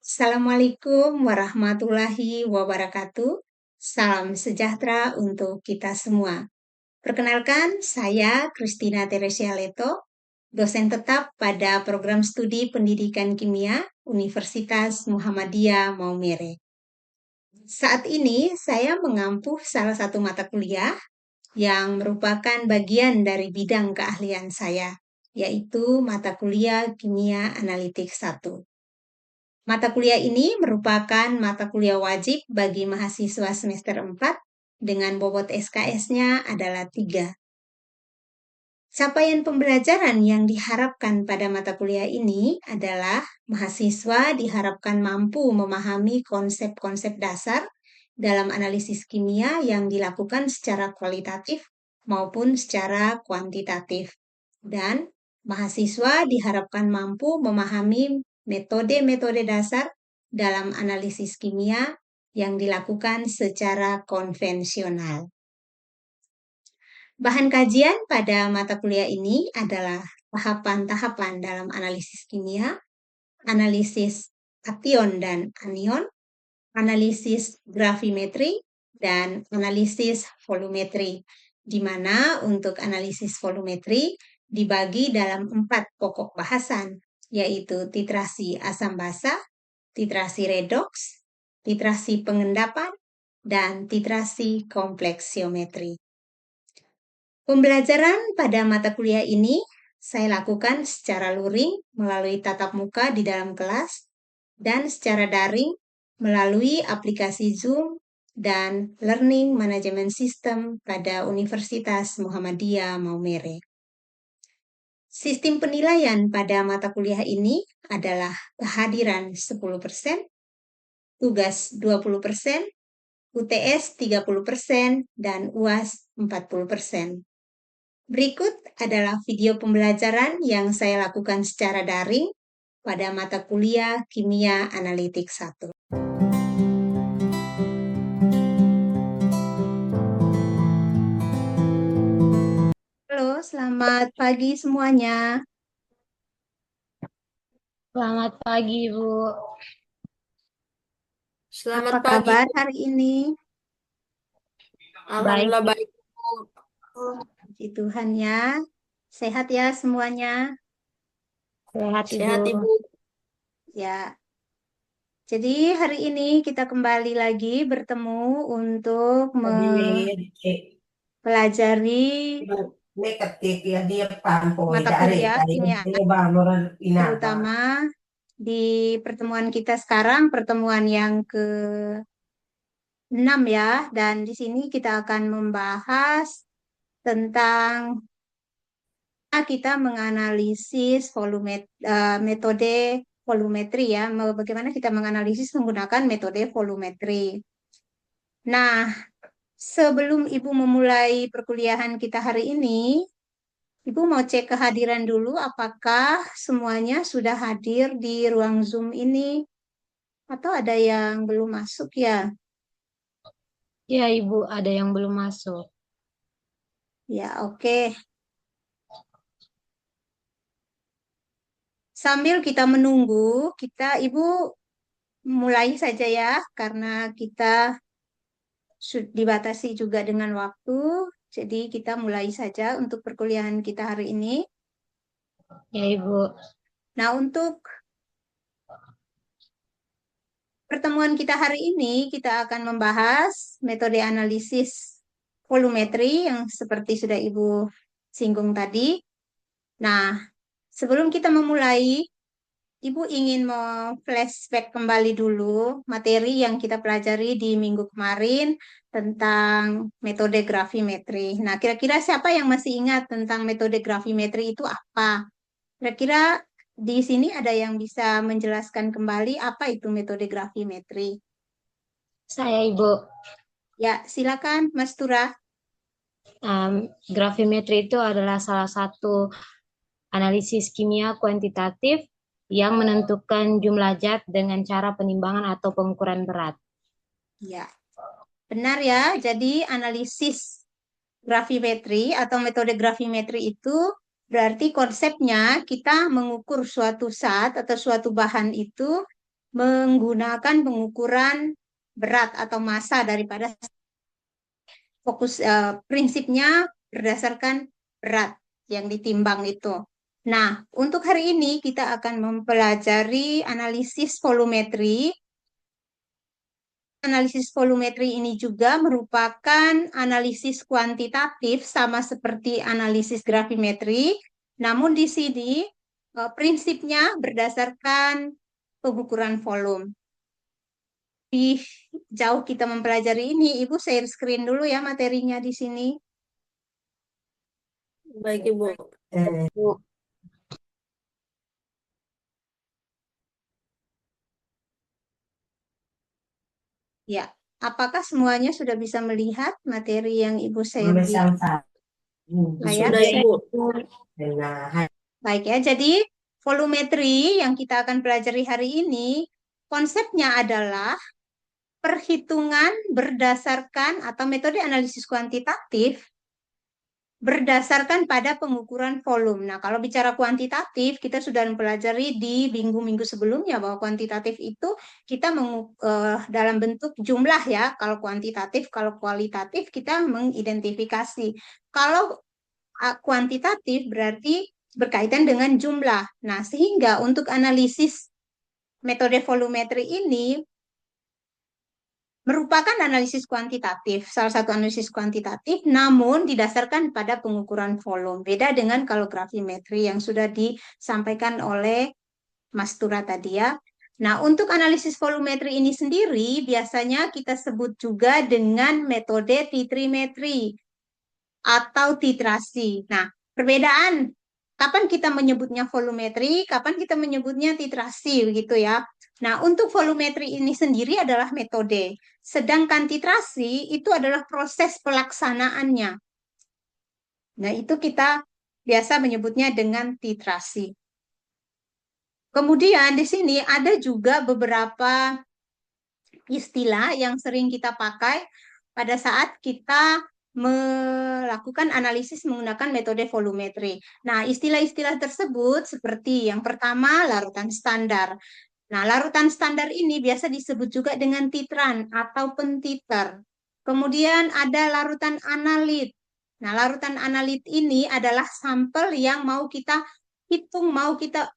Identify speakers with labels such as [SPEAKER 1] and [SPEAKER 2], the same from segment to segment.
[SPEAKER 1] Assalamualaikum warahmatullahi wabarakatuh. Salam sejahtera untuk kita semua. Perkenalkan, saya Christina Teresia Leto, dosen tetap pada program studi Pendidikan Kimia Universitas Muhammadiyah Maumere. Saat ini saya mengampu salah satu mata kuliah yang merupakan bagian dari bidang keahlian saya, yaitu mata kuliah Kimia Analitik 1. Mata kuliah ini merupakan mata kuliah wajib bagi mahasiswa semester 4 dengan bobot SKS-nya adalah 3. Capaian pembelajaran yang diharapkan pada mata kuliah ini adalah mahasiswa diharapkan mampu memahami konsep-konsep dasar dalam analisis kimia yang dilakukan secara kualitatif maupun secara kuantitatif. Dan mahasiswa diharapkan mampu memahami metode-metode dasar dalam analisis kimia yang dilakukan secara konvensional. Bahan kajian pada mata kuliah ini adalah tahapan-tahapan dalam analisis kimia, analisis kation dan anion, analisis gravimetri, dan analisis volumetri, di mana untuk analisis volumetri dibagi dalam 4 pokok bahasan, yaitu titrasi asam basa, titrasi redoks, titrasi pengendapan, dan titrasi kompleksiometri. Pembelajaran pada mata kuliah ini saya lakukan secara luring melalui tatap muka di dalam kelas dan secara daring melalui aplikasi Zoom dan Learning Management System pada Universitas Muhammadiyah Maumere. Sistem penilaian pada mata kuliah ini adalah kehadiran 10%, tugas 20%, UTS 30%, dan UAS 40%. Berikut adalah video pembelajaran yang saya lakukan secara daring pada mata kuliah Kimia Analitik 1. Halo, selamat pagi semuanya.
[SPEAKER 2] Selamat pagi, Bu.
[SPEAKER 1] Apa kabar hari ini?
[SPEAKER 2] Alhamdulillah
[SPEAKER 1] baik, puji Tuhan ya. Sehat ya semuanya?
[SPEAKER 2] Sehat,
[SPEAKER 1] Sehat,
[SPEAKER 2] Ibu.
[SPEAKER 1] Ya. Jadi hari ini kita kembali lagi bertemu untuk mempelajari mata kuliah kimia, terutama di pertemuan kita sekarang, pertemuan yang ke-6 ya, dan di sini kita akan membahas tentang kita menganalisis metode volumetri ya, bagaimana kita menganalisis menggunakan metode volumetri. Nah, sebelum Ibu memulai perkuliahan kita hari ini, Ibu mau cek kehadiran dulu apakah semuanya sudah hadir di ruang Zoom ini atau ada yang belum masuk ya?
[SPEAKER 2] Ya, Ibu, ada yang belum masuk.
[SPEAKER 1] Ya, oke. Sambil kita menunggu, Ibu mulai saja ya, karena kita dibatasi juga dengan waktu. Jadi kita mulai saja untuk perkuliahan kita hari ini.
[SPEAKER 2] Ya, Ibu.
[SPEAKER 1] Nah, untuk pertemuan kita hari ini, kita akan membahas metode analisis volumetri yang seperti sudah Ibu singgung tadi. Nah, sebelum kita memulai, Ibu ingin flashback kembali dulu materi yang kita pelajari di minggu kemarin tentang metode gravimetri. Nah, kira-kira siapa yang masih ingat tentang metode gravimetri itu apa? Kira-kira di sini ada yang bisa menjelaskan kembali apa itu metode gravimetri?
[SPEAKER 2] Saya, Ibu.
[SPEAKER 1] Ya, silakan Mas Tura.
[SPEAKER 2] Gravimetri itu adalah salah satu analisis kimia kuantitatif yang menentukan jumlah zat dengan cara penimbangan atau pengukuran berat.
[SPEAKER 1] Ya, benar ya. Jadi analisis Gravimetri atau metode gravimetri itu berarti konsepnya kita mengukur suatu zat atau suatu bahan itu menggunakan pengukuran berat atau massa daripada prinsipnya berdasarkan berat yang ditimbang itu. Nah, untuk hari ini kita akan mempelajari analisis volumetri. Analisis volumetri ini juga merupakan analisis kuantitatif sama seperti analisis gravimetri, namun di sini prinsipnya berdasarkan pengukuran volume. Lebih jauh kita mempelajari ini, Ibu share screen dulu ya materinya di sini.
[SPEAKER 3] Baik, Ibu.
[SPEAKER 2] Bu.
[SPEAKER 1] Ya, apakah semuanya sudah bisa melihat materi yang Ibu share di layar?
[SPEAKER 3] Sudah, Ibu.
[SPEAKER 1] Baik ya, jadi volumetri yang kita akan pelajari hari ini, konsepnya adalah perhitungan berdasarkan atau metode analisis kuantitatif berdasarkan pada pengukuran volume. Nah, kalau bicara kuantitatif, kita sudah mempelajari di minggu-minggu sebelumnya bahwa kuantitatif itu kita dalam bentuk jumlah ya. Kalau kuantitatif, kalau kualitatif kita mengidentifikasi. Kalau kuantitatif berarti berkaitan dengan jumlah. Nah, sehingga untuk analisis metode volumetri ini merupakan analisis kuantitatif, salah satu analisis kuantitatif, namun didasarkan pada pengukuran volume. Beda dengan kalau gravimetri yang sudah disampaikan oleh Mas Tura tadi ya. Nah, untuk analisis volumetri ini sendiri biasanya kita sebut juga dengan metode titrimetri atau titrasi. Nah, perbedaan kapan kita menyebutnya volumetri, kapan kita menyebutnya titrasi begitu ya. Nah, untuk volumetri ini sendiri adalah metode, sedangkan titrasi itu adalah proses pelaksanaannya. Nah, itu kita biasa menyebutnya dengan titrasi. Kemudian di sini ada juga beberapa istilah yang sering kita pakai pada saat kita melakukan analisis menggunakan metode volumetri. Nah, istilah-istilah tersebut seperti yang pertama larutan standar. Nah, larutan standar ini biasa disebut juga dengan titran atau pentiter. Kemudian ada larutan analit. Nah, larutan analit ini adalah sampel yang mau kita hitung, mau kita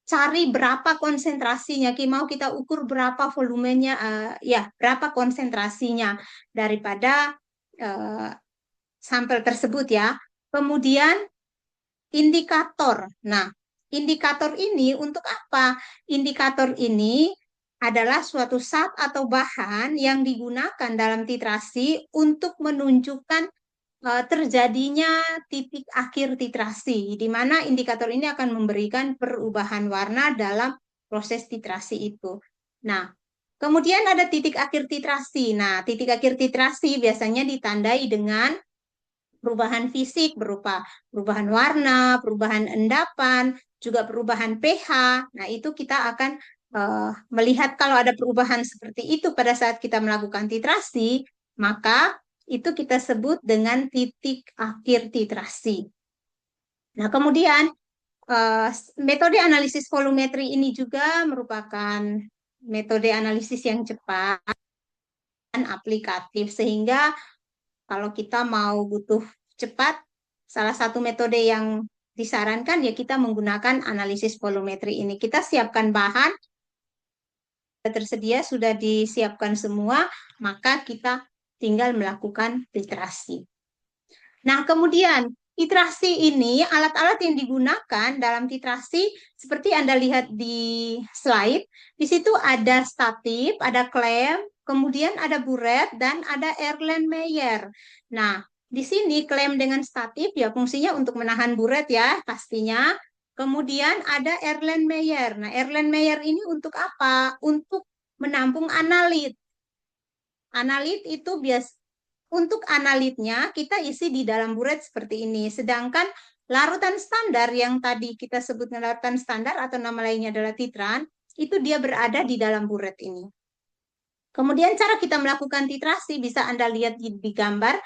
[SPEAKER 1] cari berapa konsentrasinya, mau kita ukur berapa volumenya, ya berapa konsentrasinya daripada sampel tersebut ya. Kemudian indikator. Nah, indikator ini untuk apa? Indikator ini adalah suatu zat atau bahan yang digunakan dalam titrasi untuk menunjukkan terjadinya titik akhir titrasi, di mana indikator ini akan memberikan perubahan warna dalam proses titrasi itu. Nah, kemudian ada titik akhir titrasi. Nah, titik akhir titrasi biasanya ditandai dengan perubahan fisik berupa perubahan warna, perubahan endapan, juga perubahan pH. Nah, itu kita akan melihat kalau ada perubahan seperti itu pada saat kita melakukan titrasi, maka itu kita sebut dengan titik akhir titrasi. Nah, kemudian metode analisis volumetri ini juga merupakan metode analisis yang cepat dan aplikatif, sehingga kalau kita mau butuh cepat, salah satu metode yang disarankan ya kita menggunakan analisis volumetri ini. Kita siapkan bahan, tersedia sudah disiapkan semua, maka kita tinggal melakukan titrasi. Nah, kemudian titrasi ini, alat-alat yang digunakan dalam titrasi, seperti Anda lihat di slide, di situ ada statif, ada klem, kemudian ada buret, dan ada Erlenmeyer. Nah, di sini klem dengan statif ya fungsinya untuk menahan buret ya, pastinya. Kemudian ada Erlenmeyer. Nah, Erlenmeyer ini untuk apa? Untuk menampung analit. Analit itu untuk analitnya kita isi di dalam buret seperti ini. Sedangkan larutan standar yang tadi kita sebut larutan standar atau nama lainnya adalah titran, itu dia berada di dalam buret ini. Kemudian cara kita melakukan titrasi bisa Anda lihat di gambar.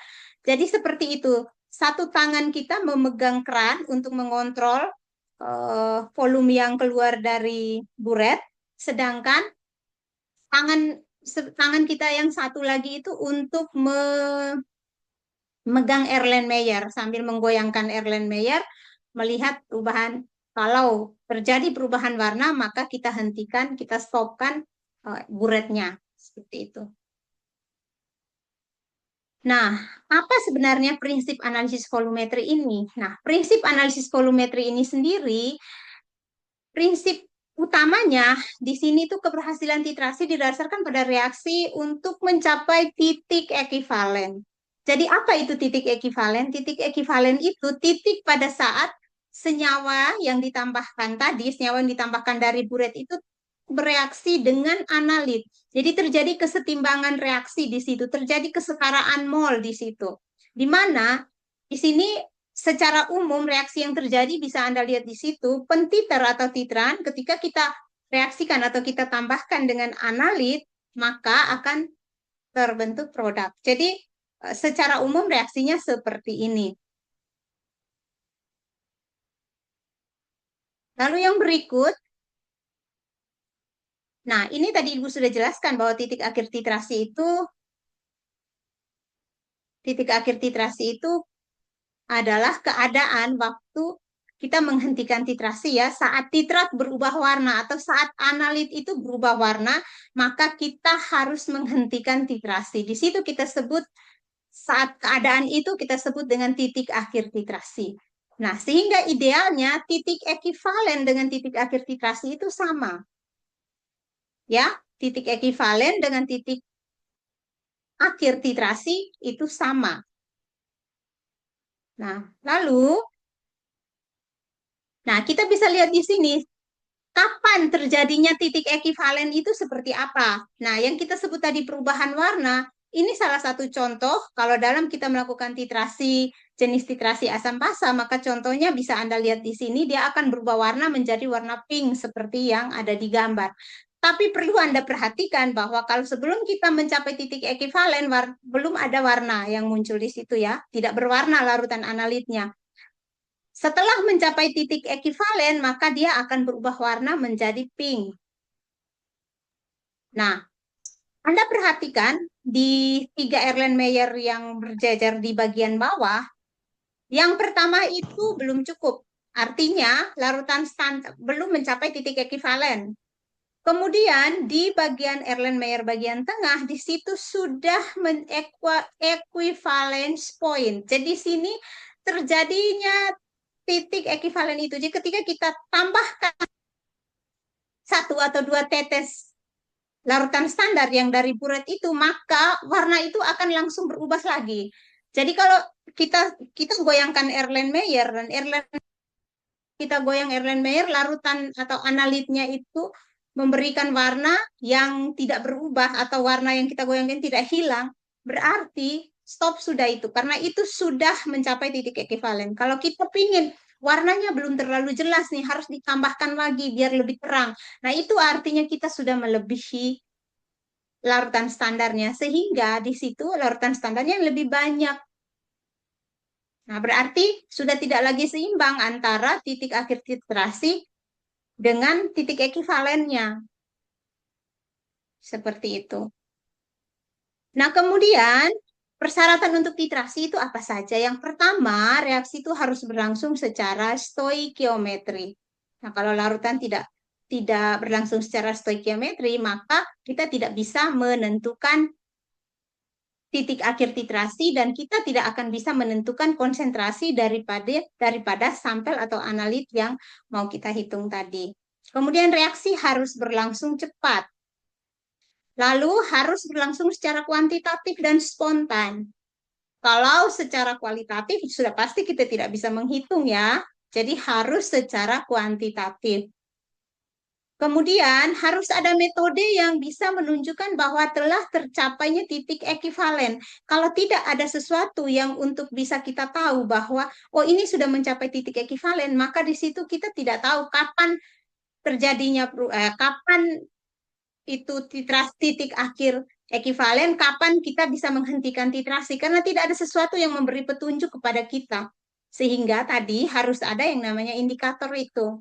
[SPEAKER 1] Jadi seperti itu. Satu tangan kita memegang keran untuk mengontrol volume yang keluar dari buret, sedangkan tangan tangan kita yang satu lagi itu untuk memegang Erlenmeyer sambil menggoyangkan Erlenmeyer, melihat perubahan. Kalau terjadi perubahan warna, maka kita hentikan, kita stopkan buretnya. Seperti itu. Nah, apa sebenarnya prinsip analisis volumetri ini? Nah, prinsip analisis volumetri ini sendiri, prinsip utamanya di sini tuh keberhasilan titrasi didasarkan pada reaksi untuk mencapai titik ekivalen. Jadi apa itu titik ekivalen? Titik ekivalen itu titik pada saat senyawa yang ditambahkan tadi, senyawa yang ditambahkan dari buret itu bereaksi dengan analit. Jadi terjadi kesetimbangan reaksi di situ, terjadi kesetaraan mol di situ. Di mana di sini secara umum reaksi yang terjadi bisa Anda lihat di situ, pentiter atau titran ketika kita reaksikan atau kita tambahkan dengan analit, maka akan terbentuk produk. Jadi secara umum reaksinya seperti ini. Lalu yang berikut, nah ini tadi Ibu sudah jelaskan bahwa titik akhir titrasi itu adalah keadaan waktu kita menghentikan titrasi ya, saat titrat berubah warna atau saat analit itu berubah warna, maka kita harus menghentikan titrasi. Di situ kita sebut, saat keadaan itu kita sebut dengan titik akhir titrasi. Nah, sehingga idealnya titik ekivalen dengan titik akhir titrasi itu sama. Ya, titik ekivalen dengan titik akhir titrasi itu sama. Nah, lalu kita bisa lihat di sini kapan terjadinya titik ekivalen itu seperti apa. Nah, yang kita sebut tadi perubahan warna, ini salah satu contoh kalau dalam kita melakukan titrasi, jenis titrasi asam basa, maka contohnya bisa Anda lihat di sini, dia akan berubah warna menjadi warna pink seperti yang ada di gambar. Tapi perlu Anda perhatikan bahwa kalau sebelum kita mencapai titik ekivalen, belum ada warna yang muncul di situ ya, tidak berwarna larutan analitnya. Setelah mencapai titik ekivalen, maka dia akan berubah warna menjadi pink. Nah, Anda perhatikan di 3 Erlenmeyer yang berjajar di bagian bawah, yang pertama itu belum cukup. Artinya, larutan standar belum mencapai titik ekivalen. Kemudian di bagian Erlenmeyer bagian tengah, di situ sudah equivalence point. Jadi sini terjadinya titik ekivalen itu. Jadi ketika kita tambahkan 1 atau 2 tetes larutan standar yang dari buret itu, maka warna itu akan langsung berubah lagi. Jadi kalau kita kita goyangkan Erlenmeyer dan kita goyang Erlenmeyer, larutan atau analitnya itu memberikan warna yang tidak berubah atau warna yang kita goyangkan tidak hilang, berarti stop sudah itu, karena itu sudah mencapai titik ekivalen. Kalau kita ingin warnanya belum terlalu jelas nih, harus ditambahkan lagi biar lebih terang. Nah, itu artinya kita sudah melebihi larutan standarnya, sehingga di situ larutan standarnya lebih banyak. Nah, berarti sudah tidak lagi seimbang antara titik akhir titrasi dengan titik ekivalennya. Seperti itu. Nah, kemudian persyaratan untuk titrasi itu apa saja? Yang pertama, reaksi itu harus berlangsung secara stoikiometri. Nah, kalau larutan tidak berlangsung secara stoikiometri, maka kita tidak bisa menentukan titik akhir titrasi dan kita tidak akan bisa menentukan konsentrasi daripada sampel atau analit yang mau kita hitung tadi. Kemudian reaksi harus berlangsung cepat. Lalu harus berlangsung secara kuantitatif dan spontan. Kalau secara kualitatif sudah pasti kita tidak bisa menghitung ya. Jadi harus secara kuantitatif. Kemudian harus ada metode yang bisa menunjukkan bahwa telah tercapainya titik ekivalen. Kalau tidak ada sesuatu yang untuk bisa kita tahu bahwa oh ini sudah mencapai titik ekivalen, maka di situ kita tidak tahu kapan terjadinya kapan itu titik akhir ekivalen kapan kita bisa menghentikan titrasi karena tidak ada sesuatu yang memberi petunjuk kepada kita. Sehingga tadi harus ada yang namanya indikator itu.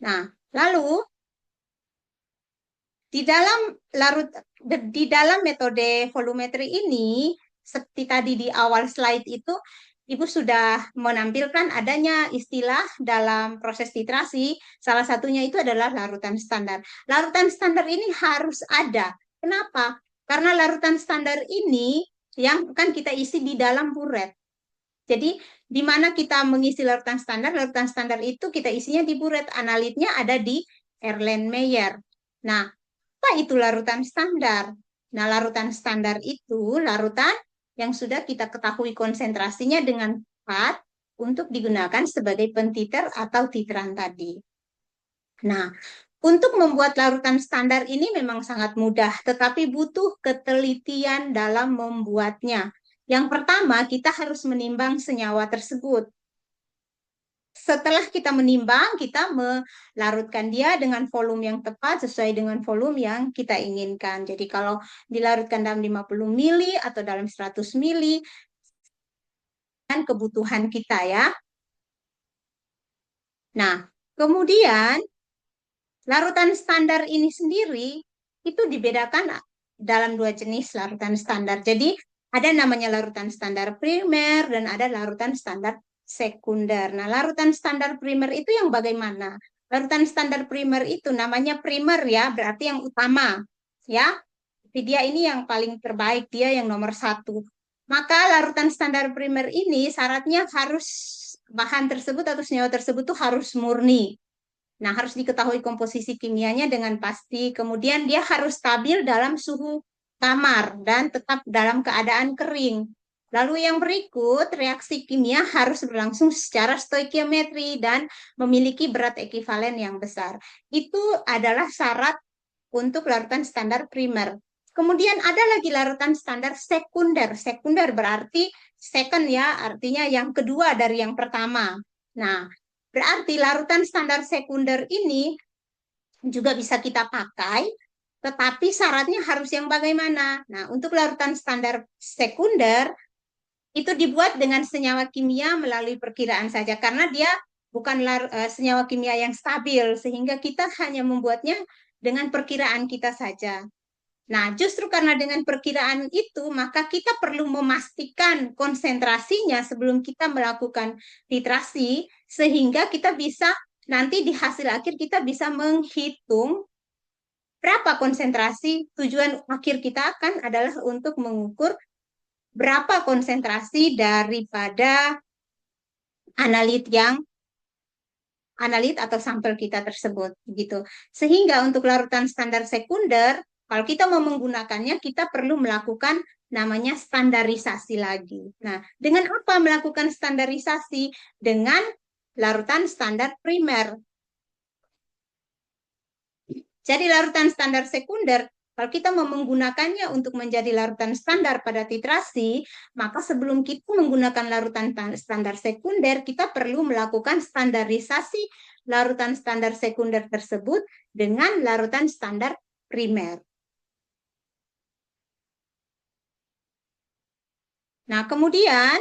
[SPEAKER 1] Nah, lalu di dalam larut di dalam metode volumetri ini, seperti tadi di awal slide itu, Ibu sudah menampilkan adanya istilah dalam proses titrasi. Salah satunya itu adalah larutan standar. Larutan standar ini harus ada. Kenapa? Karena larutan standar ini yang akan kita isi di dalam buret. Jadi, di mana kita mengisi larutan standar itu kita isinya di buret. Analitnya ada di Erlenmeyer. Nah, apa itu larutan standar? Nah, larutan standar itu larutan yang sudah kita ketahui konsentrasinya dengan tepat untuk digunakan sebagai pentiter atau titeran tadi. Nah, untuk membuat larutan standar ini memang sangat mudah, tetapi butuh ketelitian dalam membuatnya. Yang pertama, kita harus menimbang senyawa tersebut. Setelah kita menimbang, kita melarutkan dia dengan volume yang tepat sesuai dengan volume yang kita inginkan. Jadi kalau dilarutkan dalam 50 mili atau dalam 100 mili, dan kebutuhan kita ya. Nah, kemudian larutan standar ini sendiri itu dibedakan dalam dua jenis larutan standar. Jadi ada namanya larutan standar primer dan ada larutan standar sekunder. Nah, larutan standar primer itu yang bagaimana? Larutan standar primer itu namanya primer ya, berarti yang utama ya. Tapi dia ini yang paling terbaik, dia yang nomor satu. Maka larutan standar primer ini syaratnya harus bahan tersebut atau senyawa tersebut tuh harus murni. Nah, harus diketahui komposisi kimianya dengan pasti. Kemudian dia harus stabil dalam suhu kamar dan tetap dalam keadaan kering. Lalu yang berikut, reaksi kimia harus berlangsung secara stoikiometri dan memiliki berat ekivalen yang besar. Itu adalah syarat untuk larutan standar primer. Kemudian ada lagi larutan standar sekunder. Sekunder berarti second ya, artinya yang kedua dari yang pertama. Nah, berarti larutan standar sekunder ini juga bisa kita pakai, tetapi syaratnya harus yang bagaimana? Nah, untuk larutan standar sekunder itu dibuat dengan senyawa kimia melalui perkiraan saja karena dia bukan senyawa kimia yang stabil sehingga kita hanya membuatnya dengan perkiraan kita saja. Nah, justru karena dengan perkiraan itu, maka kita perlu memastikan konsentrasinya sebelum kita melakukan titrasi, sehingga kita bisa nanti di hasil akhir kita bisa menghitung berapa konsentrasi. Tujuan akhir kita akan adalah untuk mengukur berapa konsentrasi daripada analit yang analit atau sampel kita tersebut gitu. Sehingga untuk larutan standar sekunder, kalau kita mau menggunakannya, kita perlu melakukan namanya standarisasi lagi. Nah, dengan apa melakukan standarisasi? Dengan larutan standar primer. Jadi larutan standar sekunder, kalau kita mau menggunakannya untuk menjadi larutan standar pada titrasi, maka sebelum kita menggunakan larutan standar sekunder, kita perlu melakukan standarisasi larutan standar sekunder tersebut dengan larutan standar primer. Nah, kemudian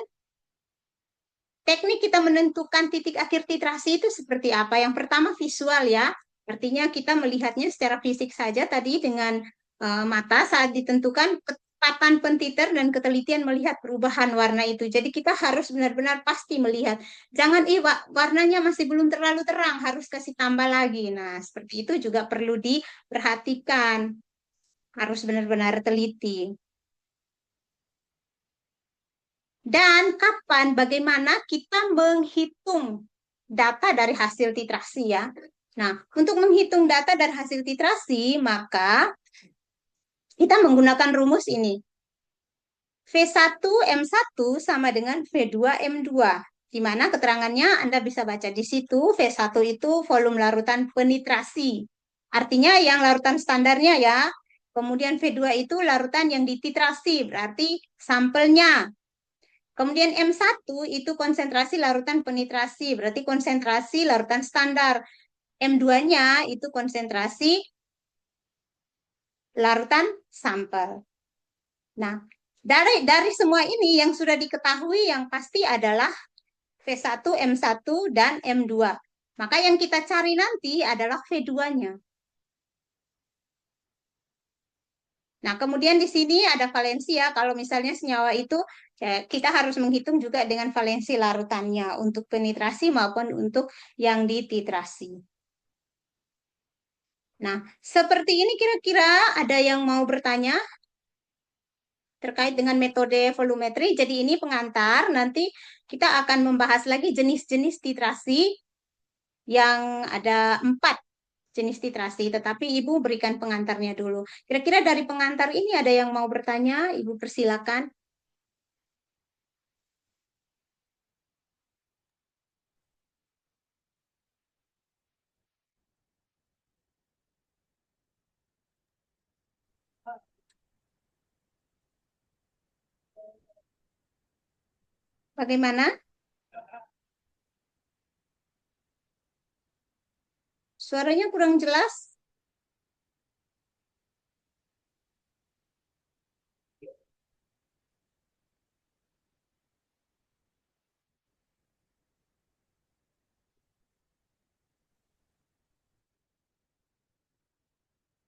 [SPEAKER 1] teknik kita menentukan titik akhir titrasi itu seperti apa? Yang pertama visual ya, artinya kita melihatnya secara fisik saja tadi dengan mata saat ditentukan ketepatan pentiter dan ketelitian melihat perubahan warna itu. Jadi kita harus benar-benar pasti melihat. Jangan warnanya masih belum terlalu terang, harus kasih tambah lagi. Nah, seperti itu juga perlu diperhatikan. Harus benar-benar teliti. Dan kapan, bagaimana kita menghitung data dari hasil titrasi ya. Nah, untuk menghitung data dari hasil titrasi, maka kita menggunakan rumus ini. V1M1 sama dengan V2M2. Di mana keterangannya Anda bisa baca di situ. V1 itu volume larutan penetrasi. Artinya yang larutan standarnya ya. Kemudian V2 itu larutan yang dititrasi, berarti sampelnya. Kemudian M1 itu konsentrasi larutan penetrasi, berarti konsentrasi larutan standar. M2-nya itu konsentrasi larutan sampel. Nah, dari semua ini yang sudah diketahui yang pasti adalah V1, M1, dan M2. Maka yang kita cari nanti adalah V2-nya. Nah, kemudian di sini ada valensi ya. Kalau misalnya senyawa itu, kita harus menghitung juga dengan valensi larutannya untuk penetrasi maupun untuk yang dititrasi. Nah, seperti ini kira-kira ada yang mau bertanya terkait dengan metode volumetri. Jadi ini pengantar, nanti kita akan membahas lagi jenis-jenis titrasi yang ada 4 jenis titrasi, tetapi Ibu berikan pengantarnya dulu. Kira-kira dari pengantar ini ada yang mau bertanya? Ibu persilakan. Bagaimana? Suaranya kurang jelas.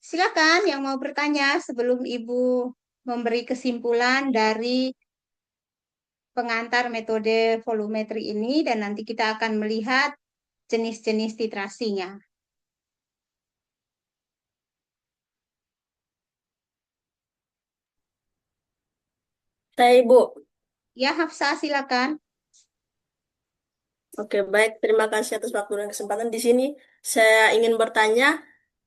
[SPEAKER 1] Silakan yang mau bertanya sebelum Ibu memberi kesimpulan dari pengantar metode volumetri ini dan nanti kita akan melihat jenis-jenis titrasinya.
[SPEAKER 3] Saya Ibu.
[SPEAKER 1] Ya, Hafsah, silakan.
[SPEAKER 3] Oke, baik. Terima kasih atas waktu dan kesempatan. Di sini saya ingin bertanya,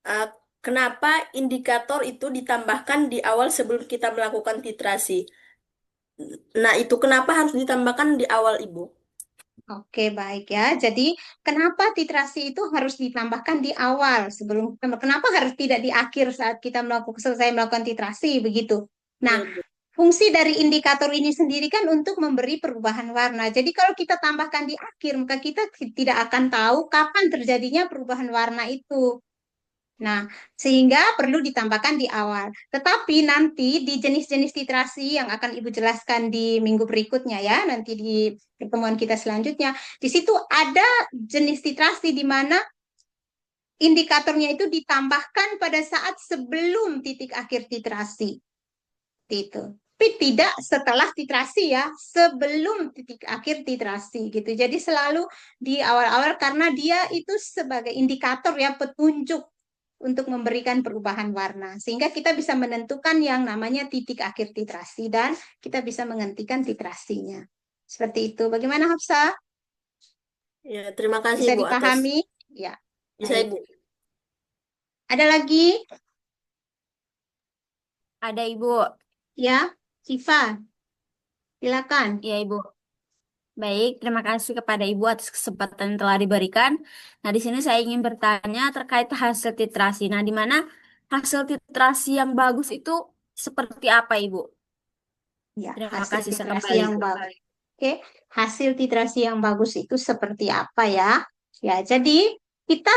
[SPEAKER 3] eh, kenapa indikator itu ditambahkan di awal sebelum kita melakukan titrasi? Nah, itu kenapa harus ditambahkan di awal, Ibu?
[SPEAKER 1] Oke, baik ya. Jadi, kenapa titrasi itu harus ditambahkan di awal sebelum kenapa harus tidak di akhir saat kita selesai melakukan titrasi begitu? Nah,
[SPEAKER 3] Ya, Ibu.
[SPEAKER 1] fungsi dari indikator ini sendiri kan untuk memberi perubahan warna. Jadi, kalau kita tambahkan di akhir, maka kita tidak akan tahu kapan terjadinya perubahan warna itu. Nah, sehingga perlu ditambahkan di awal. Tetapi nanti di jenis-jenis titrasi yang akan Ibu jelaskan di minggu berikutnya ya, nanti di pertemuan kita selanjutnya, di situ ada jenis titrasi di mana indikatornya itu ditambahkan pada saat sebelum titik akhir titrasi. Itu. Tapi tidak setelah titrasi ya, sebelum titik akhir titrasi gitu. Jadi selalu di awal-awal karena dia itu sebagai indikator ya, petunjuk untuk memberikan perubahan warna. Sehingga kita bisa menentukan yang namanya titik akhir titrasi dan kita bisa menghentikan titrasinya. Seperti itu. Bagaimana Hafsah?
[SPEAKER 3] Ya, terima kasih
[SPEAKER 1] Bisa
[SPEAKER 3] Ibu atas
[SPEAKER 1] dipahami? Ya,
[SPEAKER 3] bisa
[SPEAKER 1] baik.
[SPEAKER 3] Ibu.
[SPEAKER 1] Ada lagi?
[SPEAKER 2] Ada Ibu.
[SPEAKER 1] Ya, Siva, silakan.
[SPEAKER 2] Ya Ibu. Baik, terima kasih kepada Ibu atas kesempatan yang telah diberikan. Nah, di sini saya ingin bertanya terkait hasil titrasi. Nah, di mana hasil titrasi yang bagus itu seperti apa, Ibu?
[SPEAKER 1] Ya,
[SPEAKER 2] Terima
[SPEAKER 1] hasil
[SPEAKER 2] kasih
[SPEAKER 1] titrasi
[SPEAKER 2] sekembali.
[SPEAKER 1] yang bagus. Oke, hasil titrasi yang bagus itu seperti apa ya? Ya, jadi kita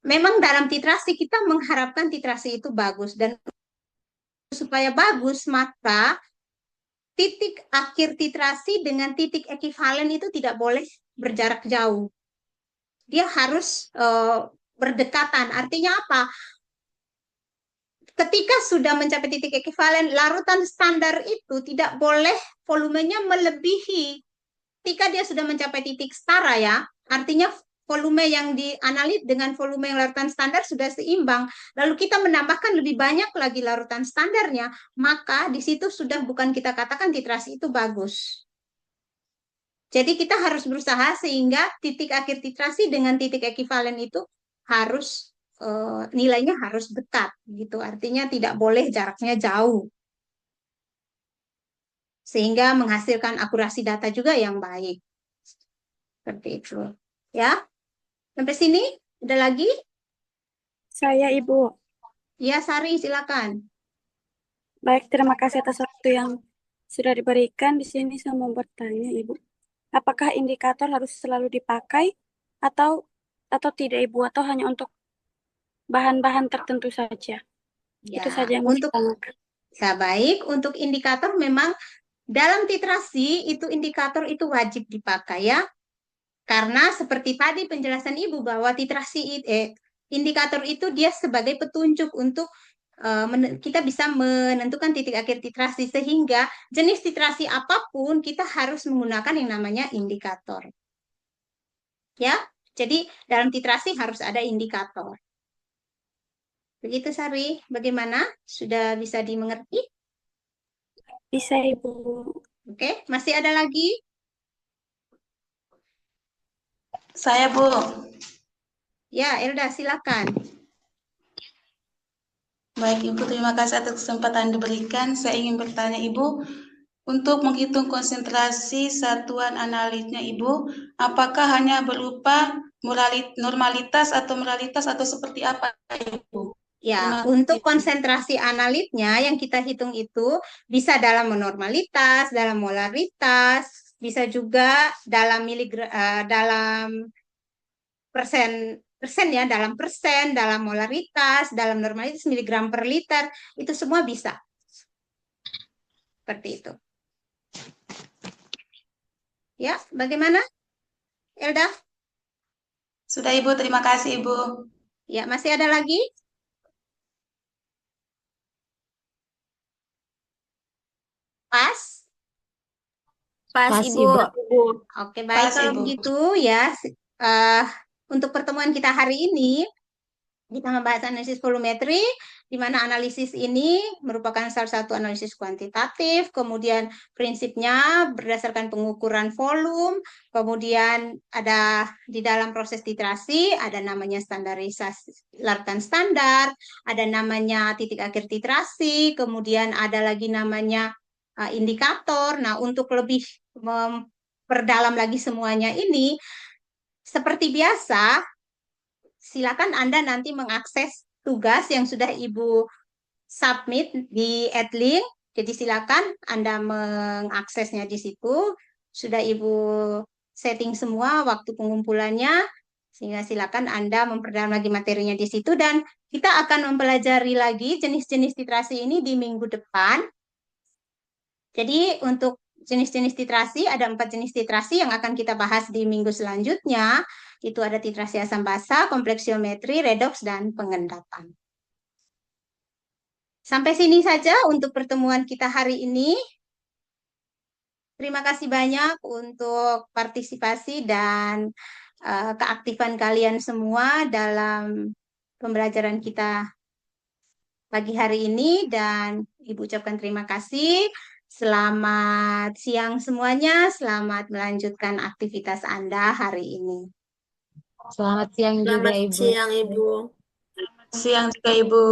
[SPEAKER 1] memang dalam titrasi kita mengharapkan titrasi itu bagus dan supaya bagus maka titik akhir titrasi dengan titik ekivalen itu tidak boleh berjarak jauh. Dia harus berdekatan. Artinya apa? Ketika sudah mencapai titik ekivalen, larutan standar itu tidak boleh volumenya melebihi. Ketika dia sudah mencapai titik setara ya, artinya volume yang dianalit dengan volume yang larutan standar sudah seimbang. Lalu kita menambahkan lebih banyak lagi larutan standarnya, maka di situ sudah bukan kita katakan titrasi itu bagus. Jadi kita harus berusaha sehingga titik akhir titrasi dengan titik ekivalen itu harus nilainya harus dekat gitu. Artinya tidak boleh jaraknya jauh sehingga menghasilkan akurasi data juga yang baik. Seperti itu. Ya, sampai sini ada lagi?
[SPEAKER 4] Saya Ibu.
[SPEAKER 1] Ya, Sari silakan.
[SPEAKER 4] Baik, terima kasih atas waktu yang sudah diberikan. Di sini saya mau bertanya, Ibu. Apakah indikator harus selalu dipakai atau tidak, Ibu, atau hanya untuk bahan-bahan tertentu saja. Itu
[SPEAKER 1] Ya,
[SPEAKER 4] saja yang mau saya
[SPEAKER 1] untuk
[SPEAKER 4] tanyakan.
[SPEAKER 1] baik, untuk indikator memang dalam titrasi itu indikator itu wajib dipakai ya. Karena seperti tadi penjelasan Ibu bahwa indikator itu dia sebagai petunjuk untuk kita bisa menentukan titik akhir titrasi sehingga jenis titrasi apapun kita harus menggunakan yang namanya indikator. Ya. Jadi dalam titrasi harus ada indikator. Begitu Sari, bagaimana? Sudah bisa dimengerti?
[SPEAKER 4] Bisa, Ibu.
[SPEAKER 1] Oke, masih ada lagi?
[SPEAKER 5] Saya, Bu.
[SPEAKER 1] Ya, Elda silakan.
[SPEAKER 5] Baik, Ibu, terima kasih atas kesempatan yang diberikan. Saya ingin bertanya, Ibu, untuk menghitung konsentrasi satuan analitnya, Ibu, apakah hanya berupa normalitas atau seperti apa, Ibu?
[SPEAKER 1] Ya,
[SPEAKER 5] Terima
[SPEAKER 1] untuk
[SPEAKER 5] kasih.
[SPEAKER 1] konsentrasi analitnya yang kita hitung itu bisa dalam normalitas, dalam molaritas, bisa juga dalam dalam persen persen ya, dalam persen, dalam molaritas, dalam normalitas miligram per liter, itu semua bisa. Seperti itu. Ya, bagaimana? Elda?
[SPEAKER 5] Sudah, Ibu, terima kasih, Ibu.
[SPEAKER 1] Ya, masih ada lagi? Pas?
[SPEAKER 2] Pas,
[SPEAKER 6] Pas,
[SPEAKER 2] Ibu.
[SPEAKER 6] Ibu.
[SPEAKER 1] Oke, baik.
[SPEAKER 5] Pas,
[SPEAKER 1] Kalau
[SPEAKER 5] Ibu.
[SPEAKER 1] begitu ya, untuk pertemuan kita hari ini, kita membahas analisis volumetri, di mana analisis ini merupakan salah satu analisis kuantitatif, kemudian prinsipnya berdasarkan pengukuran volume, kemudian ada di dalam proses titrasi, ada namanya standarisasi larutan standar, ada namanya titik akhir titrasi, kemudian ada lagi namanya indikator. Nah, untuk lebih memperdalam lagi semuanya ini, seperti biasa, silakan Anda nanti mengakses tugas yang sudah Ibu submit di Edlink. Jadi silakan Anda mengaksesnya di situ. Sudah Ibu setting semua waktu pengumpulannya, sehingga silakan Anda memperdalam lagi materinya di situ. Dan kita akan mempelajari lagi jenis-jenis titrasi ini di minggu depan. Jadi untuk jenis-jenis titrasi, ada 4 jenis titrasi yang akan kita bahas di minggu selanjutnya. Itu ada titrasi asam basa, kompleksiometri, redoks, dan pengendapan. Sampai sini saja untuk pertemuan kita hari ini. Terima kasih banyak untuk partisipasi dan keaktifan kalian semua dalam pembelajaran kita pagi hari ini. Dan Ibu ucapkan terima kasih. Selamat siang semuanya, selamat melanjutkan aktivitas Anda hari ini.
[SPEAKER 6] Selamat siang juga,
[SPEAKER 3] Selamat
[SPEAKER 6] Ibu.
[SPEAKER 3] siang, Ibu.
[SPEAKER 5] Siang juga, Ibu.